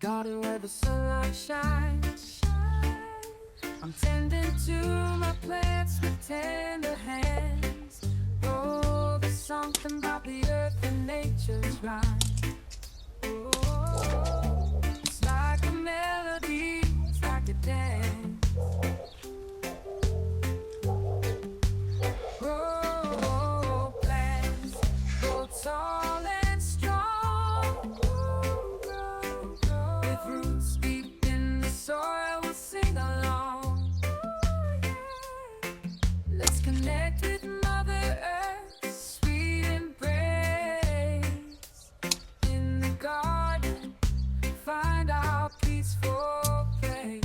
garden where the sunlight shines, I'm tending to my plants with tender hands. Oh, there's something about the earth and nature's rhyme. Oh, it's like a melody, it's like a dance. Oh, plants grow tall and strong, with roots deep in the soil, we'll sing along. Let's connect with Mother Earth's sweet embrace. In the garden, find our peaceful place.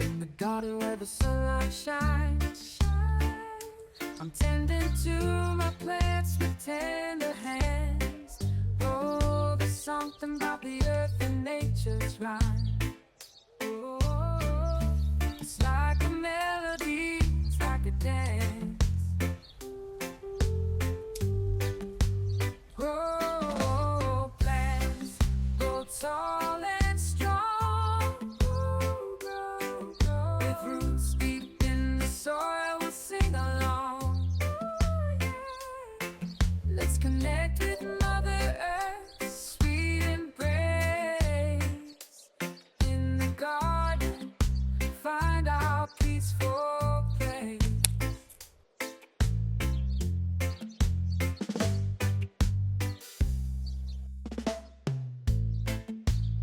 In the garden where the sunlight shines, I'm tending to my plants with tender hands. Oh, there's something about the earth and nature's rhyme. Oh, it's like a melody, it's like a dance. Oh, plants grow tall and strong, with roots deep in the soil, we'll sing along. Let's connect with Mother Earth's sweet embrace. In the garden, find our peaceful place.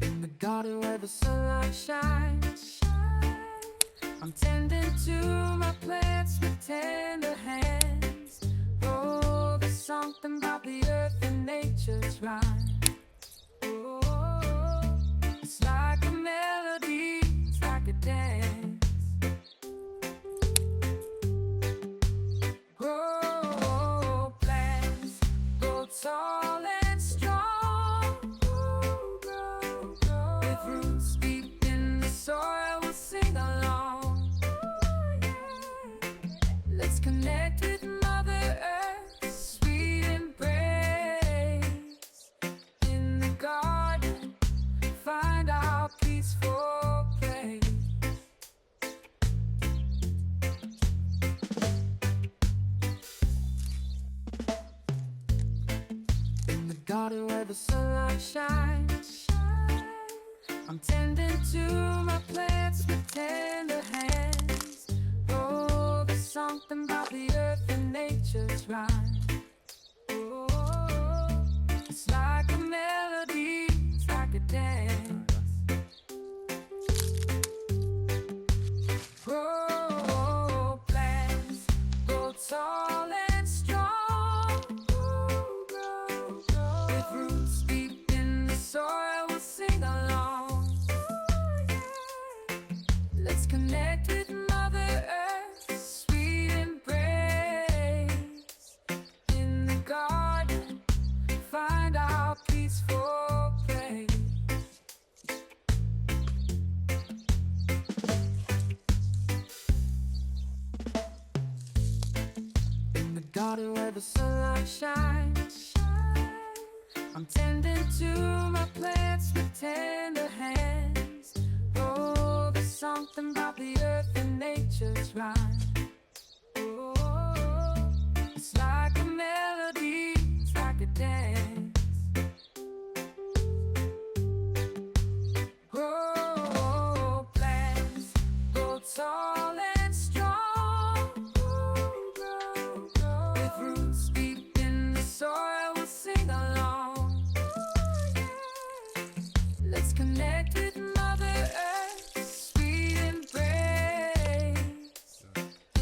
In the garden where the sunlight shines, I'm tending to my plants with tender hands. Oh, there's something about the earth and nature's rhyme. Oh, it's like a melody, it's like a dance. Oh, plants grow tall and strong, with roots deep in the soil, we'll sing along. Let's connect with Mother Earth's sweet embrace. In the garden, find our peaceful place. In the garden where the sunlight shines, I'm tending to my plants with tender hands. Oh, there's something about the earth and nature's rhyme. Oh, it's like a melody, it's like a dance. Oh, plants grow tall and strong, with roots deep in the soil, we'll sing along. Let's connect with Mother Earth's sweet embrace. In the garden, find our peaceful place. In the garden where the sunlight shines, I'm tending to my plants with tender hands. Oh, there's something about the earth and nature's rhyme. Oh, it's like a melody, it's like a dance. Oh, plants grow tall and strong, with roots deep in the soil, we'll sing along. Let's connect with Mother Earth's sweet embrace.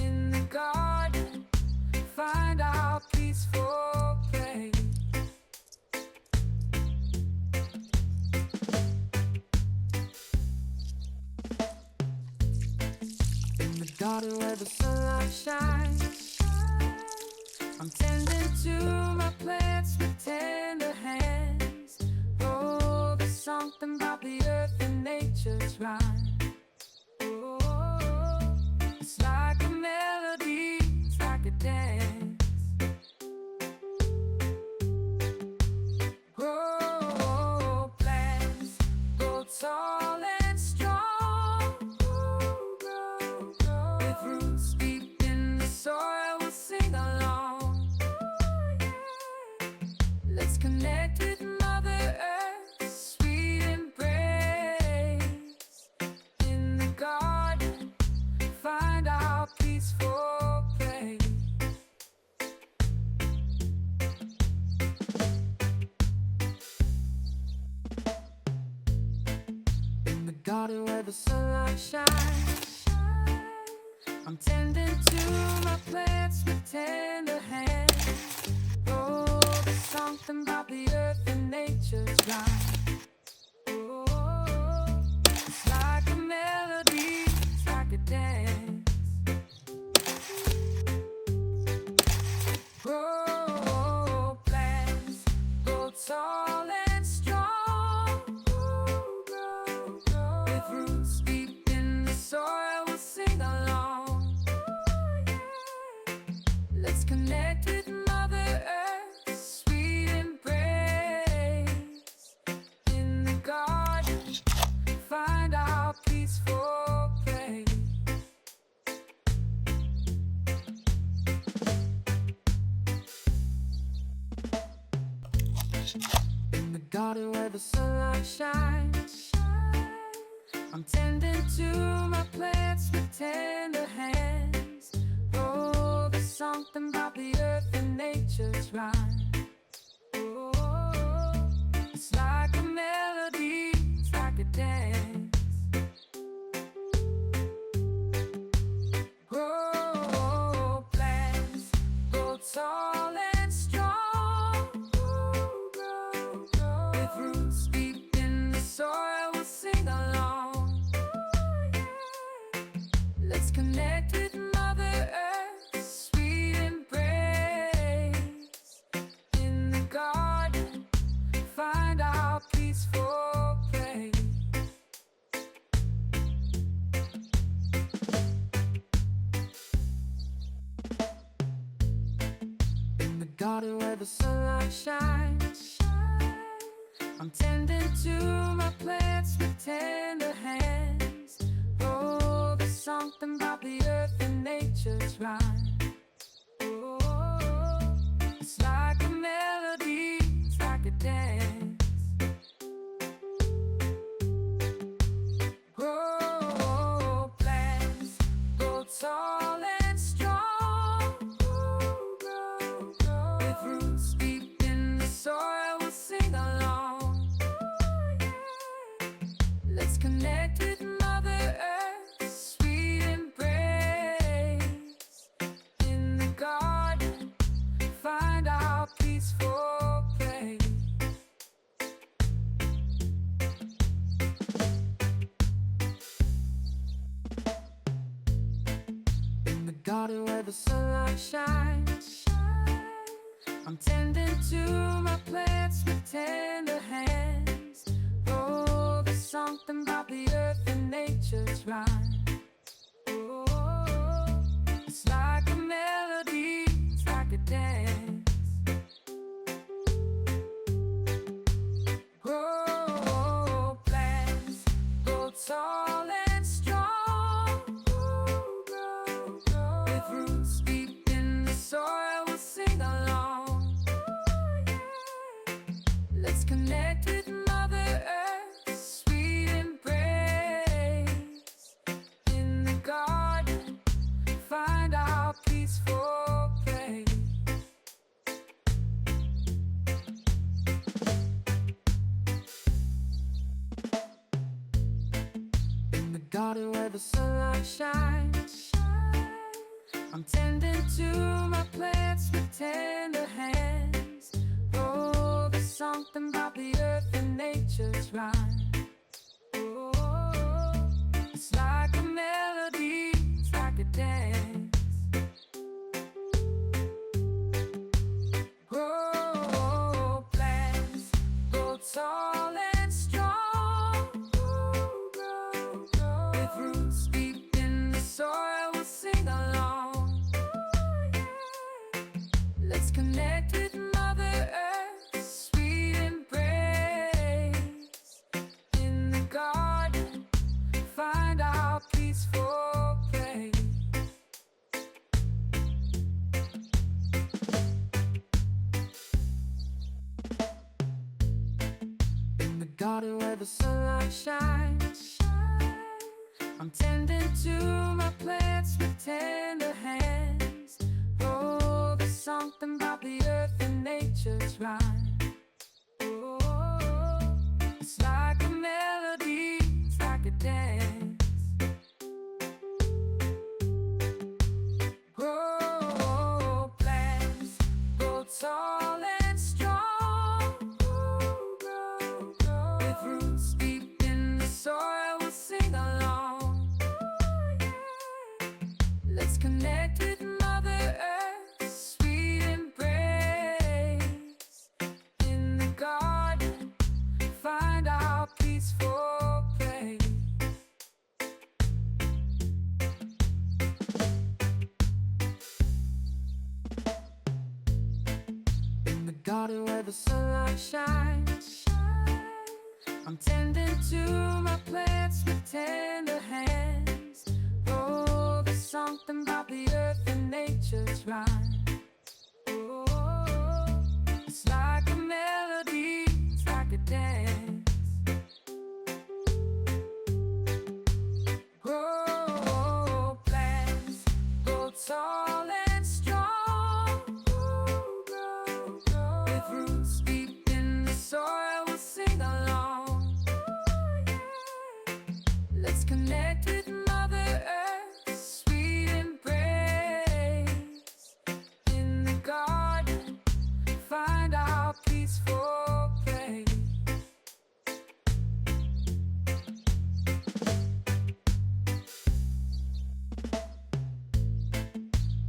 In the garden, find our peaceful place. In the garden where the sunlight shines, I'm tending to my plants with tender hands. Oh, there's something about the earth and nature's rhyme. Oh, it's like a melody, it's like a garden where the sunlight shines, I'm tending to my plants with tender hands. Oh, there's something about the earth and nature's rhyme. Oh, it's like a melody, it's like a dance. Grow plants, grow tall and strong. Grow, grow. With roots deep in the soil, we'll sing along. Let's connect with Mother Earth's sweet embrace. In the garden, find our peaceful place. In the garden where the sunlight shines, I'm tending to my plants with tender hands. Oh, there's something about the earth and nature's rhyme. Oh, it's like a melody, it's like a dance. Grow plants, grow tall and strong. Grow, grow. With roots deep in the soil, we'll sing along. Let's connect with Mother Earth's sweet embrace. In the garden, find our peaceful place. In the garden where the sunlight shines, I'm tending to my plants with tender hands. Oh, there's something about the earth and nature's rhyme. Oh, it's like a melody, it's like a dance. Grow plants, grow tall and strong. Grow, grow. With roots deep in the soil, we'll sing along. Let's connect with Mother Earth's sweet embrace. In the garden, find our peaceful place. In the garden where the sunlight shines, I'm tending to my plants with tender hands. Oh, there's something about the earth and nature's rhyme. Oh, it's like a melody, it's like a dance. Grow plants, grow tall and strong. Grow, grow. With roots deep in the soil, we'll sing along. Let's connect with Mother Earth's sweet embrace. In the garden, find our peaceful place. In the garden where the sunlight shines, I'm tending to my plants with tender hands. Oh, there's something about the earth and nature's rhyme. Oh, it's like a melody, it's like a dance. Grow plants, grow tall and strong. Grow, grow. With roots deep in the soil, we'll sing along. Let's connect with Mother Earth's sweet embrace. In the garden, find our peaceful place. In the garden where the sunlight shines, I'm tending to my plants with tender hands. Oh, there's something about the earth and nature's rhyme. Oh, it's like a melody, it's like a dance. Let's connect with Mother Earth's sweet embrace. In the garden, find our peaceful place. In the garden where the sunlight shines, I'm tending to my plants with tender hands. Oh, there's something about the earth and nature's rhyme. Oh, it's like a melody, it's like a dance. Grow plants, grow tall and strong. Grow, grow. With roots deep in the soil, we'll sing along. Let's connect with Mother Earth's sweet embrace. In the garden, find our peaceful place.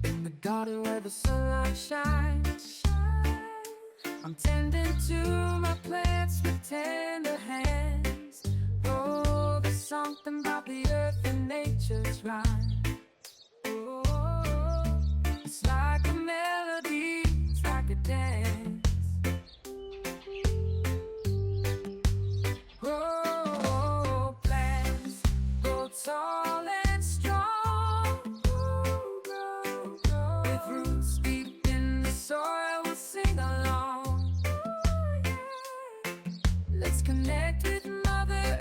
In the garden where the sunlight shines, I'm tending to my plants with tender hands. Oh, there's something about the earth and nature's rhyme. Oh, it's like a melody, it's like a dance. Grow plants, grow tall and strong. Grow, grow. With roots deep in the soil, we'll sing along. Let's connect with Mother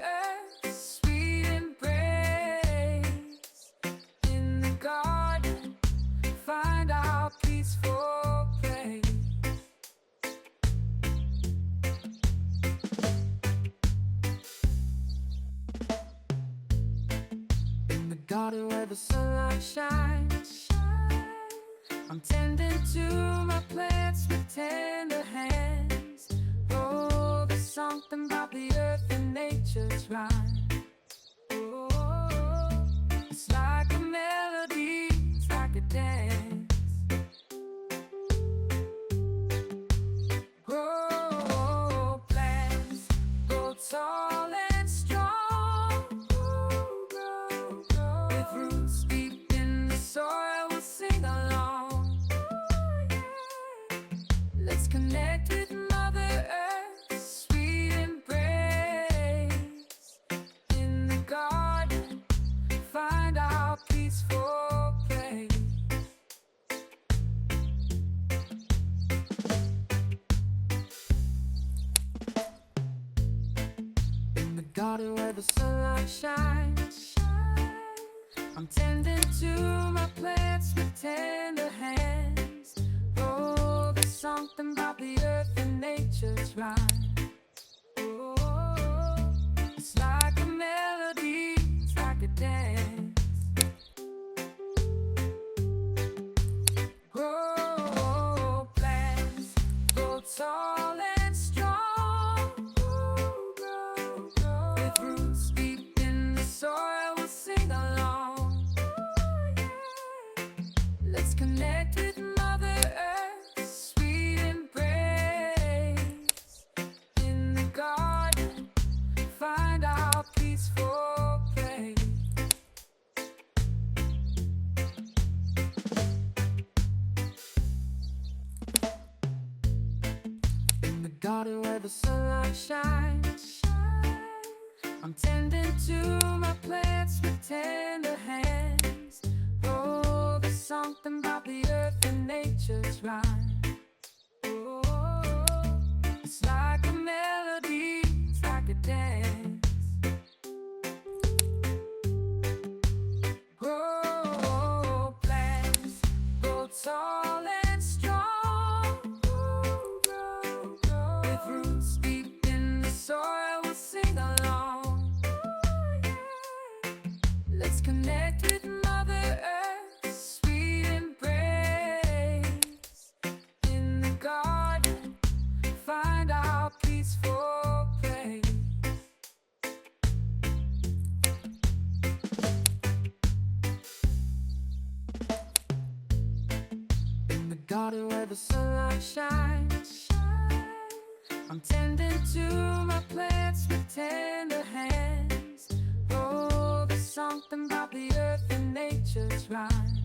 Earth's sweet embrace. In the garden, find our peaceful place. In the garden where the sunlight shines, I'm tending to my plants with tender hands. Oh, there's something about the earth and nature's rhyme. Oh, it's like a melody, it's like a dance. Grow plants, grow tall and strong. Grow, grow. With roots deep in the soil, we'll sing along. Let's connect with Mother Earth's sweet embrace. In the garden, find our peaceful place. In the garden where the sunlight shines, I'm tending to my plants with tender hands. Oh, there's something about the earth and nature's rhyme. Oh, it's like a melody, it's like a dance. Grow plants, grow tall and strong. Grow, grow. With roots deep in the soil, we'll sing along. Let's connect with Mother Earth's sweet embrace. In the garden, find our peaceful place. In the garden where the sunlight shines, I'm tending to my plants with tender hands. Oh, there's something about the earth and nature's rhyme. Oh, it's like a melody, it's like a dance. Grow plants, grow tall and strong. Grow, grow. With roots deep in the soil, we'll sing along. Let's connect with Mother Earth's sweet embrace. garden where the sunlight shines. I'm tending to my plants with tender hands. Oh, there's something about the earth and nature's rhyme.